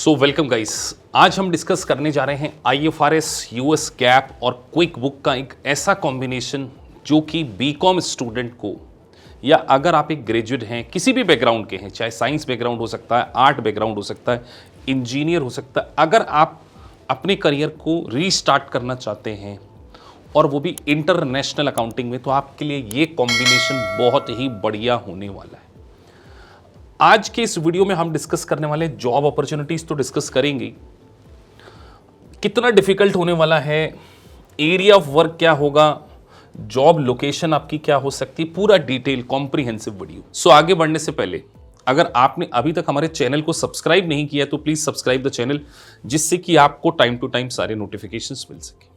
So welcome guys. आज हम discuss करने जा रहे हैं IFRS, यूएस गैप और क्विक बुक का एक ऐसा कॉम्बिनेशन जो कि बीकॉम स्टूडेंट को, या अगर आप एक ग्रेजुएट हैं, किसी भी बैकग्राउंड के हैं, चाहे साइंस बैकग्राउंड हो सकता है, आर्ट बैकग्राउंड हो सकता है, इंजीनियर हो सकता है, अगर आप अपने करियर को रीस्टार्ट करना चाहते हैं और वो भी इंटरनेशनल अकाउंटिंग में, तो आपके लिए ये कॉम्बिनेशन बहुत ही बढ़िया होने वाला है। आज के इस वीडियो में हम डिस्कस करने वाले जॉब अपॉर्चुनिटीज तो डिस्कस करेंगे, कितना डिफिकल्ट होने वाला है, एरिया ऑफ वर्क क्या होगा, जॉब लोकेशन आपकी क्या हो सकती है, पूरा डिटेल कॉम्प्रिहेंसिव वीडियो। सो आगे बढ़ने से पहले अगर आपने अभी तक हमारे चैनल को सब्सक्राइब नहीं किया तो प्लीज सब्सक्राइब द चैनल, जिससे कि आपको टाइम टू टाइम सारे नोटिफिकेशंस मिल सके।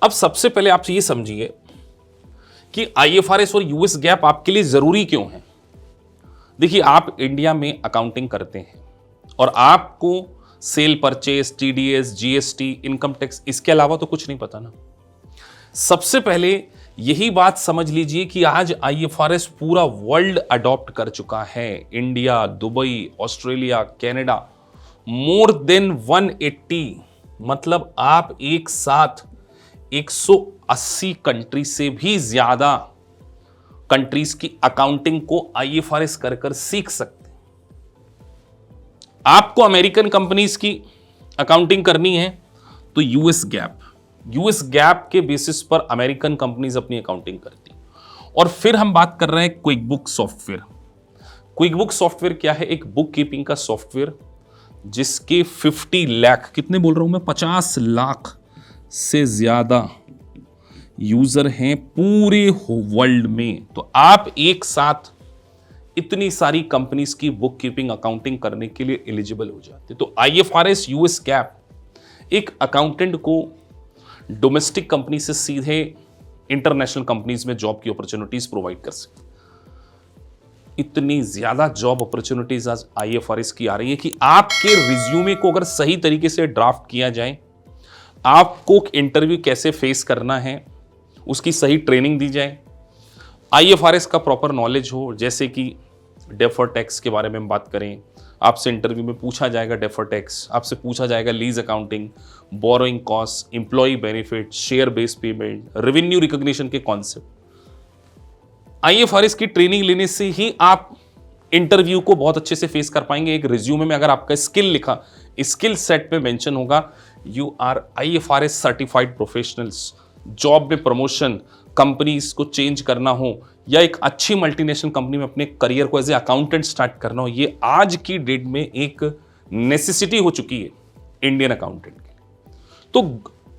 अब सबसे पहले आप ये समझिए कि IFRS और यूएस गैप आपके लिए जरूरी क्यों है। देखिए, आप इंडिया में अकाउंटिंग करते हैं और आपको sale purchase, TDS, GST, income tax, इसके अलावा तो कुछ नहीं पता ना। सबसे पहले यही बात समझ लीजिए कि आज IFRS पूरा वर्ल्ड अडॉप्ट कर चुका है। India, Dubai, Australia, Canada, more than 180, मतलब आप एक साथ 180 कंट्री से भी ज्यादा कंट्रीज की अकाउंटिंग को IFRS कर कर सीख सकते हैं। आपको अमेरिकन कंपनीज की अकाउंटिंग करनी है तो यूएस गैप के बेसिस पर अमेरिकन कंपनीज अपनी अकाउंटिंग करती हैं। और फिर हम बात कर रहे हैं quick book software. Quick book software क्या है? एक बुक कीपिंग का सॉफ्टवेयर जिसके 50 लाख, कितने बोल रहा हूं मैं, 50 लाख से ज्यादा यूजर हैं पूरे वर्ल्ड में। तो आप एक साथ इतनी सारी कंपनीज की बुक कीपिंग, अकाउंटिंग करने के लिए एलिजिबल हो जाते। तो IFRS, यूएस गैप एक अकाउंटेंट को डोमेस्टिक कंपनी से सीधे इंटरनेशनल कंपनीज में जॉब की अपॉर्चुनिटीज प्रोवाइड कर सकते। इतनी ज्यादा जॉब अपॉर्चुनिटीज आज IFRS की आ रही है कि आपके रिज्यूमे को अगर सही तरीके से ड्राफ्ट किया जाए, आपको इंटरव्यू कैसे फेस करना है उसकी सही ट्रेनिंग दी जाए, IFRS का प्रॉपर नॉलेज हो, जैसे कि डेफर टैक्स के बारे में हम बात करें, आपसे इंटरव्यू में पूछा जाएगा डेफर टैक्स, आपसे पूछा जाएगा lease accounting, borrowing cost, employ benefit, share based payment, revenue recognition के कॉन्सेप्ट। IFRS की ट्रेनिंग लेने से ही आप इंटरव्यू को बहुत अच्छे से फेस कर पाएंगे। एक रिज्यूमे में अगर आपका स्किल लिखा, स्किल सेट पे मेंशन होगा you are IFRS certified professionals, job में प्रमोशन, कंपनीज को चेंज करना हो, या एक अच्छी मल्टीनेशनल कंपनी में अपने करियर को एज ए अकाउंटेंट स्टार्ट करना हो, ये आज की डेट में एक नेसेसिटी हो चुकी है इंडियन अकाउंटेंट के। तो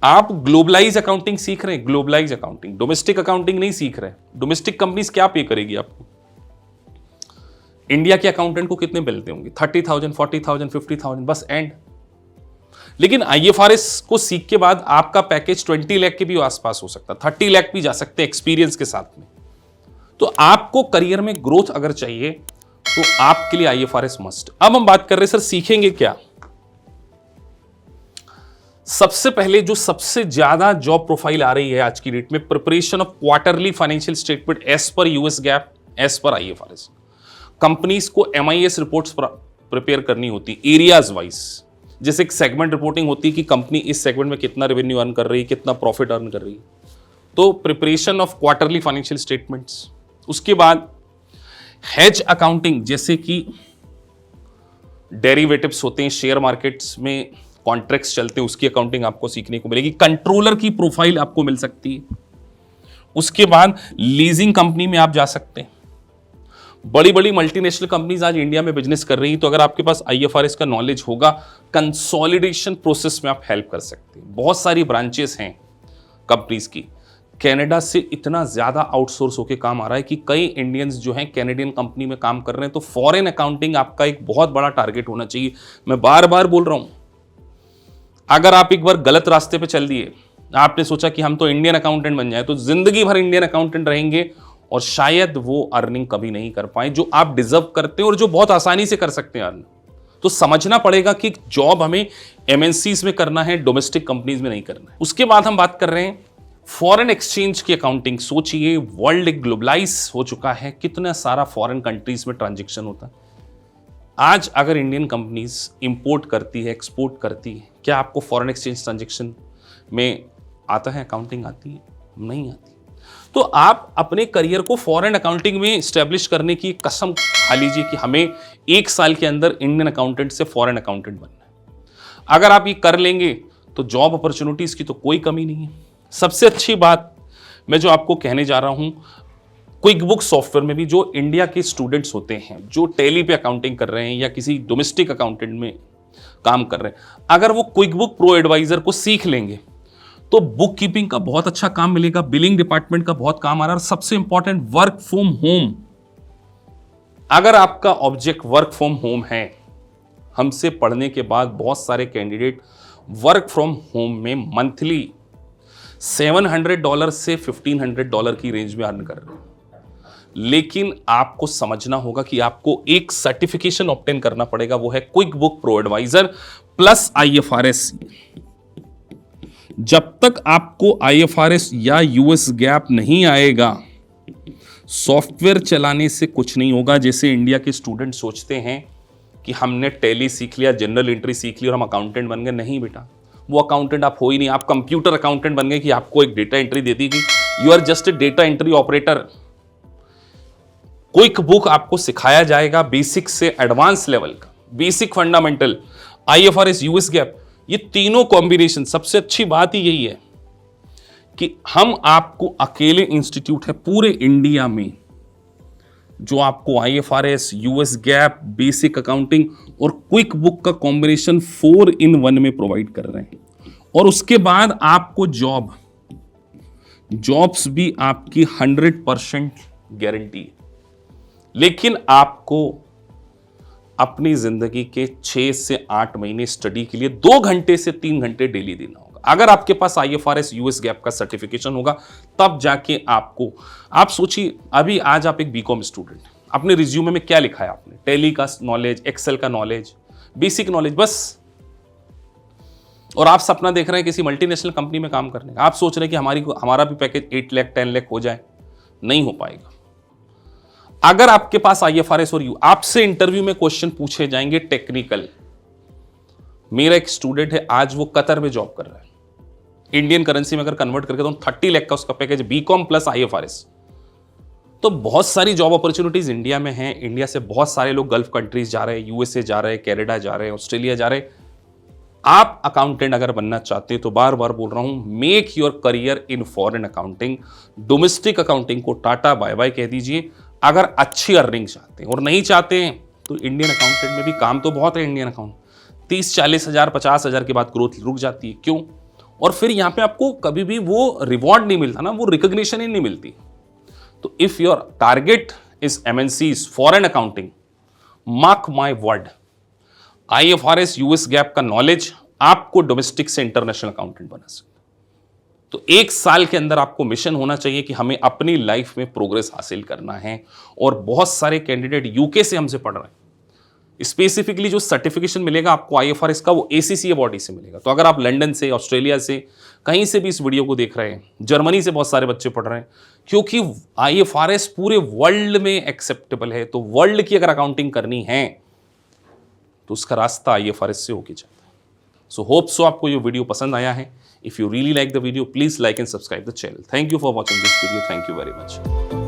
आप ग्लोबलाइज अकाउंटिंग सीख रहे हैं, ग्लोबलाइज अकाउंटिंग, डोमेस्टिक अकाउंटिंग नहीं सीख रहे हैं। डोमेस्टिक कंपनीज क्या पे करेगी आपको? इंडिया के अकाउंटेंट को कितने मिलते होंगे? 30,000, 40,000, 50,000 बस, एंड। लेकिन IFRS को सीख के बाद आपका पैकेज 20 लाख के भी आसपास हो सकता है, 30 लाख भी जा सकते हैं एक्सपीरियंस के साथ में। तो आपको करियर में ग्रोथ अगर चाहिए तो आपके लिए IFRS मस्ट। अब हम बात कर रहे हैं, सर सीखेंगे क्या? सबसे पहले जो सबसे ज्यादा जॉब प्रोफाइल आ रही है आज की डेट में, preparation of quarterly financial statement as per US GAAP, as per IFRS। Companies को MIS रिपोर्ट्स प्रिपेयर करनी होती एरियाज वाइज। जैसे एक सेगमेंट रिपोर्टिंग होती है कि कंपनी इस सेगमेंट में कितना रेवेन्यू अर्न कर रही है, कितना प्रॉफिट अर्न कर रही है। तो preparation of quarterly financial statements. उसके बाद हेज अकाउंटिंग, जैसे कि डेरिवेटिव्स होते हैं, शेयर मार्केट्स में कॉन्ट्रैक्ट्स चलते हैं, उसकी अकाउंटिंग आपको सीखने को मिलेगी। कंट्रोलर की प्रोफाइल आपको मिल सकती है। उसके बाद लीजिंग कंपनी में आप जा सकते हैं। बड़ी बड़ी मल्टीनेशनल कंपनीज आज इंडिया में बिजनेस कर रही हैं, तो अगर आपके पास IFRS का नॉलेज होगा, कंसोलिडेशन प्रोसेस में आप हेल्प कर सकते हैं। बहुत सारी ब्रांचेस हैं कंपनीज की। कनाडा से इतना ज्यादा आउटसोर्स होकर काम आ रहा है कि कई इंडियंस जो हैं कैनेडियन कंपनी में काम कर रहे हैं। तो फॉरेन अकाउंटिंग आपका एक बहुत बड़ा टारगेट होना चाहिए। मैं बार बार बोल रहा हूं, अगर आप एक बार गलत रास्ते पे चल दिए, आपने सोचा कि हम तो इंडियन अकाउंटेंट बन जाए, तो जिंदगी भर इंडियन अकाउंटेंट रहेंगे और शायद वो अर्निंग कभी नहीं कर पाए जो आप डिजर्व करते हैं और जो बहुत आसानी से कर सकते हैं अर्न। तो समझना पड़ेगा कि जॉब हमें MNCs में करना है, डोमेस्टिक कंपनीज में नहीं करना है। उसके बाद हम बात कर रहे हैं फॉरेन एक्सचेंज की अकाउंटिंग। सोचिए, वर्ल्ड एक ग्लोबलाइज हो चुका है, कितना सारा फॉरेन कंट्रीज में ट्रांजेक्शन होता है। आज अगर इंडियन कंपनीज इंपोर्ट करती है, एक्सपोर्ट करती है, क्या आपको फॉरेन एक्सचेंज ट्रांजेक्शन में आता है, अकाउंटिंग आती है? नहीं आती। तो आप अपने करियर को फॉरेन अकाउंटिंग में स्टैब्लिश करने की कसम खा लीजिए कि हमें 1 साल के अंदर इंडियन अकाउंटेंट से फॉरेन अकाउंटेंट बनना है। अगर आप ये कर लेंगे तो जॉब अपॉर्चुनिटीज की तो कोई कमी नहीं है। सबसे अच्छी बात मैं जो आपको कहने जा रहा हूं, क्विक बुक सॉफ्टवेयर में भी जो इंडिया के स्टूडेंट्स होते हैं जो टैली पे अकाउंटिंग कर रहे हैं या किसी डोमेस्टिक अकाउंटेंट में काम कर रहे हैं, अगर वो क्विक बुक प्रो एडवाइजर को सीख लेंगे तो बुक कीपिंग का बहुत अच्छा काम मिलेगा, बिलिंग डिपार्टमेंट का बहुत काम आ रहा है, और सबसे इंपॉर्टेंट वर्क फ्रॉम होम। अगर आपका ऑब्जेक्ट वर्क फ्रॉम होम है, हमसे पढ़ने के बाद बहुत सारे कैंडिडेट वर्क फ्रॉम होम में मंथली $700 से $1,500 की रेंज में अर्न कर रहे हैं। लेकिन आपको समझना होगा कि आपको एक सर्टिफिकेशन ऑब्टेन करना पड़ेगा, वो है Quick Book Pro Advisor plus IFRS। जब तक आपको IFRS या US गैप नहीं आएगा, सॉफ्टवेयर चलाने से कुछ नहीं होगा। जैसे इंडिया के स्टूडेंट सोचते हैं कि हमने टैली सीख लिया, जनरल एंट्री सीख ली और हम अकाउंटेंट बन गए। नहीं बेटा, वो अकाउंटेंट आप हो ही नहीं। आप कंप्यूटर अकाउंटेंट बन गए कि आपको एक डेटा एंट्री दे दी गई, you are just a data entry operator. Quick Book आपको सिखाया जाएगा बेसिक से एडवांस लेवल का, basic fundamental, IFRS, US GAAP, ये तीनों कॉम्बिनेशन। सबसे अच्छी बात ही यही है कि हम आपको अकेले इंस्टीट्यूट है पूरे इंडिया में जो आपको IFRS, US gap, basic accounting और क्विक बुक का कॉम्बिनेशन 4-in-1 में प्रोवाइड कर रहे हैं। और उसके बाद आपको जॉब्स भी आपकी 100% गारंटी है। लेकिन आपको अपनी जिंदगी के 6 से 8 महीने स्टडी के लिए 2 घंटे से 3 घंटे डेली देना होगा। अगर आपके पास IFRS, US गैप का सर्टिफिकेशन होगा तब जाके आपको, आप सोचिए अभी आज आप एक बीकॉम स्टूडेंट, अपने रिज्यूमे में क्या लिखा है आपने? टैली का नॉलेज, एक्सेल का नॉलेज, बेसिक नॉलेज, बस। और आप सपना देख रहे हैं किसी मल्टीनेशनल कंपनी में काम करने का। आप सोच रहे हैं कि हमारा भी पैकेज 8 लाख 10 लाख हो जाए। नहीं हो पाएगा। अगर आपके पास IFRS और आपसे इंटरव्यू में क्वेश्चन पूछे जाएंगे टेक्निकल। मेरा एक स्टूडेंट है, आज वो कतर में जॉब कर रहा है। इंडियन करेंसी में अगर कन्वर्ट करके तो 30 लाख का उसका पैकेज, बीकॉम प्लस IFRS। तो बहुत सारी जॉब अपॉर्चुनिटीज इंडिया में हैं। इंडिया से बहुत सारे लोग गल्फ कंट्रीज जा रहे हैं, USA जा रहे हैं, कनाडा जा रहे हैं, ऑस्ट्रेलिया जा रहे हैं। आप अकाउंटेंट अगर बनना चाहते हैं तो बार बार बोल रहा हूं, make your career in foreign accounting. Domestic accounting को टाटा बाय बाय कह दीजिए अगर अच्छी अर्निंग चाहते हैं। और नहीं चाहते हैं तो इंडियन अकाउंटेंट में भी काम तो बहुत है। इंडियन अकाउंट 30-40 हज़ार 50 हज़ार के बाद ग्रोथ रुक जाती है। क्यों? और फिर यहां पे आपको कभी भी वो रिवॉर्ड नहीं मिलता ना, वो रिकॉग्निशन ही नहीं मिलती। तो if your target is MNCs foreign accounting, mark my word, IFRS, US gap का नॉलेज आपको डोमेस्टिक से इंटरनेशनल अकाउंटेंट बना सकता। तो 1 साल के अंदर आपको मिशन होना चाहिए कि हमें अपनी लाइफ में प्रोग्रेस हासिल करना है। और बहुत सारे कैंडिडेट UK से हमसे पढ़ रहे हैं। स्पेसिफिकली जो सर्टिफिकेशन मिलेगा आपको IFRS का, वो ACCA बॉडी से मिलेगा। तो अगर आप लंदन से, ऑस्ट्रेलिया से, कहीं से भी इस वीडियो को देख रहे हैं, जर्मनी से बहुत सारे बच्चे पढ़ रहे हैं, क्योंकि IFRS पूरे वर्ल्ड में एक्सेप्टेबल है। तो वर्ल्ड की अगर अकाउंटिंग करनी है तो उसका रास्ता IFRS से होके जाता है। सो होप सो आपको ये वीडियो पसंद आया है। If you really like the video, please like and subscribe the channel. Thank you for watching this video. Thank you very much.